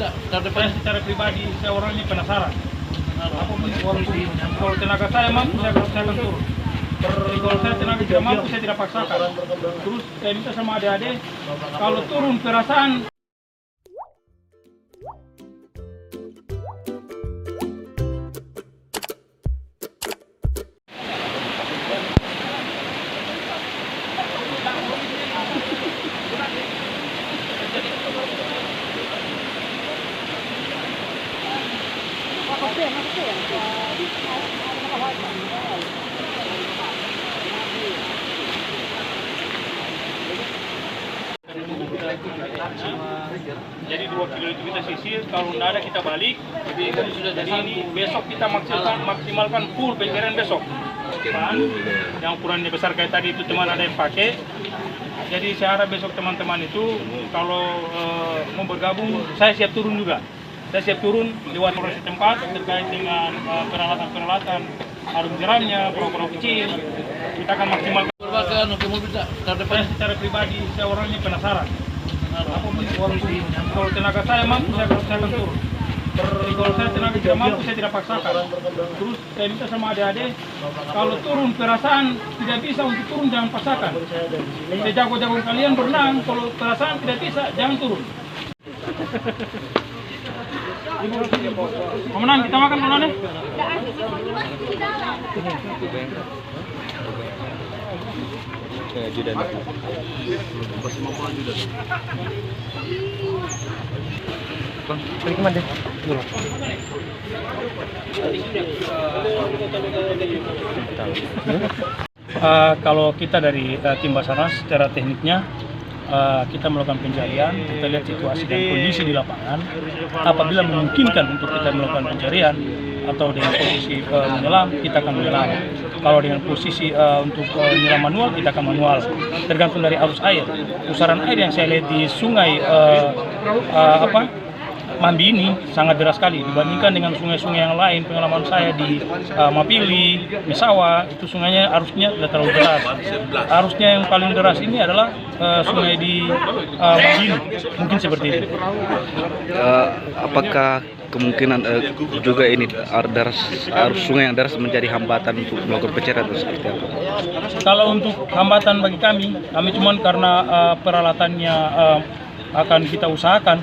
Saya secara pribadi, saya orangnya penasaran. Apapun kalau tenaga saya mampu, saya akan turun. Jadi kalau saya tenaga tidak mampu, saya tidak paksakan. Terus saya minta sama adik-adik, kalau turun perasaan. Jadi 2 kilo itu kita sisir, kalau tidak ada kita balik. Jadi ini besok kita maksimalkan full pencarian besok. Yang ukurannya besar kayak tadi itu teman ada yang pakai. Jadi saya harap besok teman-teman itu kalau mau bergabung, saya siap turun juga. Saya siap turun lewat proses tempat terkait dengan peralatan-peralatan, arung jeramnya, perahu-perahu kecil. Kita akan maksimalkan. Saya secara pribadi, saya orangnya penasaran. Apapun kalau tenaga saya mampu, saya akan turun. Jadi kalau saya tenaga tidak mampu, saya tidak paksakan. Terus saya minta sama adik-adik, kalau turun perasaan tidak bisa untuk turun, jangan paksakan. Sejago-jago kalian berenang, kalau perasaan tidak bisa, jangan turun. Komandan, kita makan komandan. Kalau kita dari tim Basarnas secara tekniknya kita melakukan pencarian, kita lihat situasi dan kondisi di lapangan. Apabila memungkinkan untuk kita melakukan pencarian atau dengan posisi menyelam, kita akan menyelam. Kalau dengan posisi untuk menyelam manual, kita akan manual. Tergantung dari arus air. Pusaran air yang saya lihat di sungai Mambi ini sangat deras sekali dibandingkan dengan sungai-sungai yang lain. Pengalaman saya di Mapili, Misawa, itu sungainya arusnya tidak terlalu deras. Arusnya yang paling deras ini adalah sungai di Mambi, mungkin seperti itu. Apakah kemungkinan juga ini arus sungai yang deras menjadi hambatan untuk melakukan pencarian atau seperti apa? Kalau untuk hambatan bagi kami cuma karena peralatannya akan kita usahakan.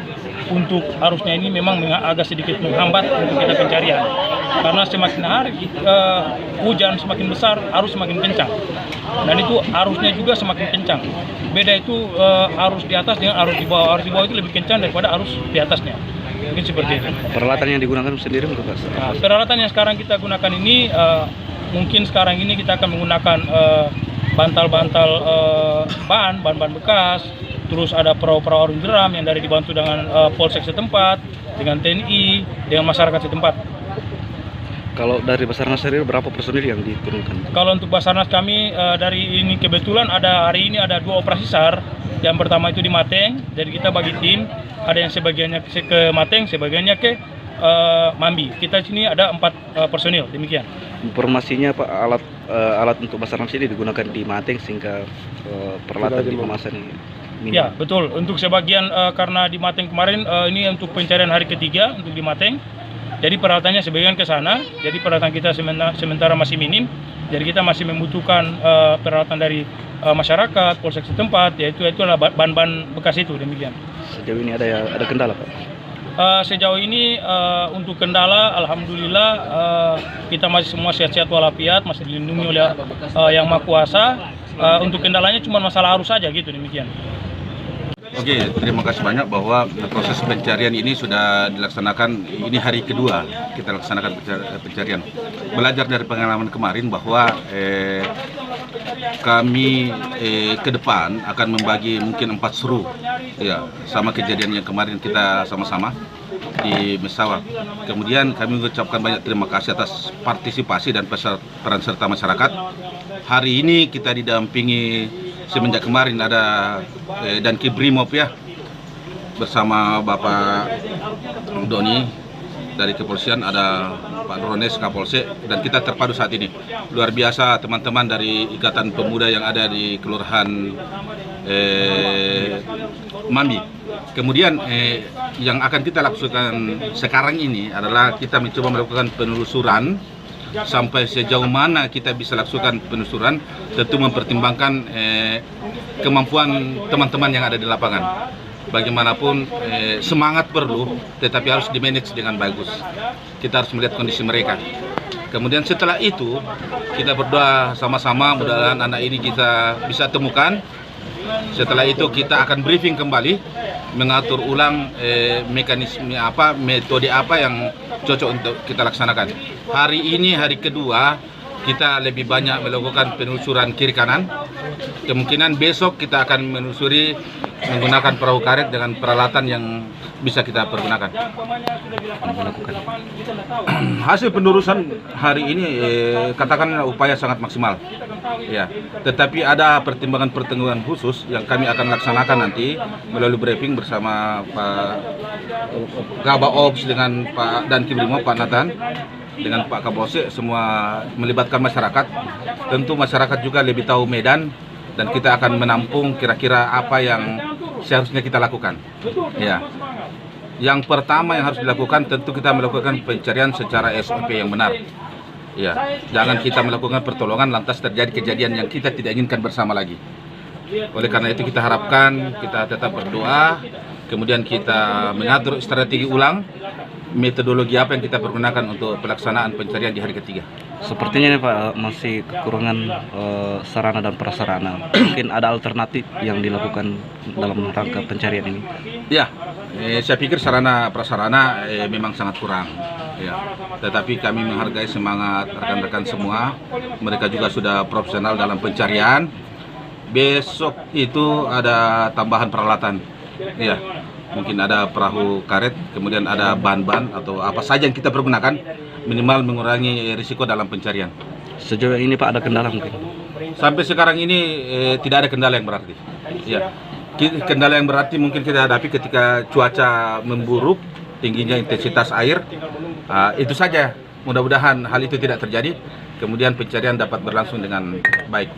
Untuk arusnya ini memang agak sedikit menghambat untuk kita pencarian. Karena semakin hari hujan semakin besar, arus semakin kencang. Dan itu arusnya juga semakin kencang. Beda itu arus di atas dengan arus di bawah. Arus di bawah itu lebih kencang daripada arus di atasnya. Mungkin seperti itu. Peralatan yang digunakan sendiri untuk peralatan yang sekarang kita gunakan ini, mungkin sekarang ini kita akan menggunakan bantal-bantal bahan bekas. Terus ada perahu-perahu arung jeram yang dari dibantu dengan polsek setempat, dengan TNI, dengan masyarakat setempat. Kalau dari Basarnas sendiri berapa personil yang diturunkan? Kalau untuk Basarnas kami dari ini kebetulan hari ini ada 2 operasi SAR. Yang pertama itu di Mateng, jadi kita bagi tim, ada yang sebagiannya ke Mateng, sebagiannya ke Mambi. Kita sini ada 4 personil, demikian. Informasinya Pak, alat untuk Basarnas ini digunakan di Mateng sehingga peralatan di pemasan ini. Ya betul, untuk sebagian karena di Mateng kemarin ini untuk pencarian hari ketiga untuk di Mateng. Jadi peralatannya sebagian ke sana, jadi peralatan kita sementara masih minim. Jadi kita masih membutuhkan peralatan dari masyarakat, polsek setempat, yaitu adalah bahan-bahan bekas itu, demikian. Sejauh ini ada kendala Pak? Sejauh ini untuk kendala, alhamdulillah kita masih semua sehat-sehat walafiat, masih dilindungi oleh Yang Maha Kuasa. Untuk kendalanya cuma masalah arus saja gitu, demikian. Oke, terima kasih banyak bahwa proses pencarian ini sudah dilaksanakan, ini hari kedua kita laksanakan pencarian. Belajar dari pengalaman kemarin bahwa kami ke depan akan membagi mungkin 4 seru, ya, sama kejadian yang kemarin kita sama-sama di Misawa. Kemudian kami mengucapkan banyak terima kasih atas partisipasi dan peran serta masyarakat. Hari ini kita didampingi semenjak kemarin ada dan Kibrimob ya, bersama Bapak Doni dari kepolisian, ada Pak Rones Kapolsek, dan kita terpadu saat ini. Luar biasa teman-teman dari Ikatan Pemuda yang ada di Kelurahan Mambi. Kemudian yang akan kita lakukan sekarang ini adalah kita mencoba melakukan penelusuran sampai sejauh mana kita bisa lakukan penelusuran, tentu mempertimbangkan kemampuan teman-teman yang ada di lapangan. Bagaimanapun semangat perlu, tetapi harus dimanage dengan bagus. Kita harus melihat kondisi mereka. Kemudian setelah itu kita berdoa sama-sama, mudah-mudahan anak ini kita bisa temukan. Setelah itu kita akan briefing kembali, mengatur ulang mekanisme apa, metode apa yang cocok untuk kita laksanakan. Hari ini hari kedua, kita lebih banyak melakukan penelusuran kiri kanan. Kemungkinan besok kita akan menelusuri menggunakan perahu karet dengan peralatan yang bisa kita pergunakan. Hasil penelusuran hari ini katakan upaya sangat maksimal. Ya, tetapi ada pertimbangan-pertimbangan khusus yang kami akan laksanakan nanti melalui briefing bersama Pak Kabak Ops dengan Pak dan Kibrimo, Pak Nathan, dengan Pak Kapolsek, semua melibatkan masyarakat. Tentu masyarakat juga lebih tahu medan dan kita akan menampung kira-kira apa yang seharusnya kita lakukan. Ya. Yang pertama yang harus dilakukan tentu kita melakukan pencarian secara SOP yang benar. Ya, jangan kita melakukan pertolongan lantas terjadi kejadian yang kita tidak inginkan bersama lagi. Oleh karena itu kita harapkan kita tetap berdoa, kemudian kita mengatur strategi ulang, metodologi apa yang kita pergunakan untuk pelaksanaan pencarian di hari ketiga. Sepertinya nih Pak, masih kekurangan sarana dan prasarana. Mungkin ada alternatif yang dilakukan dalam rangka pencarian ini. Ya, saya pikir sarana prasarana memang sangat kurang. Ya, tetapi kami menghargai semangat rekan-rekan semua. Mereka juga sudah profesional dalam pencarian. Besok itu ada tambahan peralatan. Ya, mungkin ada perahu karet, kemudian ada ban-ban atau apa saja yang kita pergunakan, minimal mengurangi risiko dalam pencarian. Sejauh ini Pak ada kendala mungkin? Sampai sekarang ini tidak ada kendala yang berarti. Ya, kendala yang berarti mungkin kita hadapi ketika cuaca memburuk, tingginya intensitas air. Itu saja. Mudah-mudahan hal itu tidak terjadi. Kemudian pencarian dapat berlangsung dengan baik.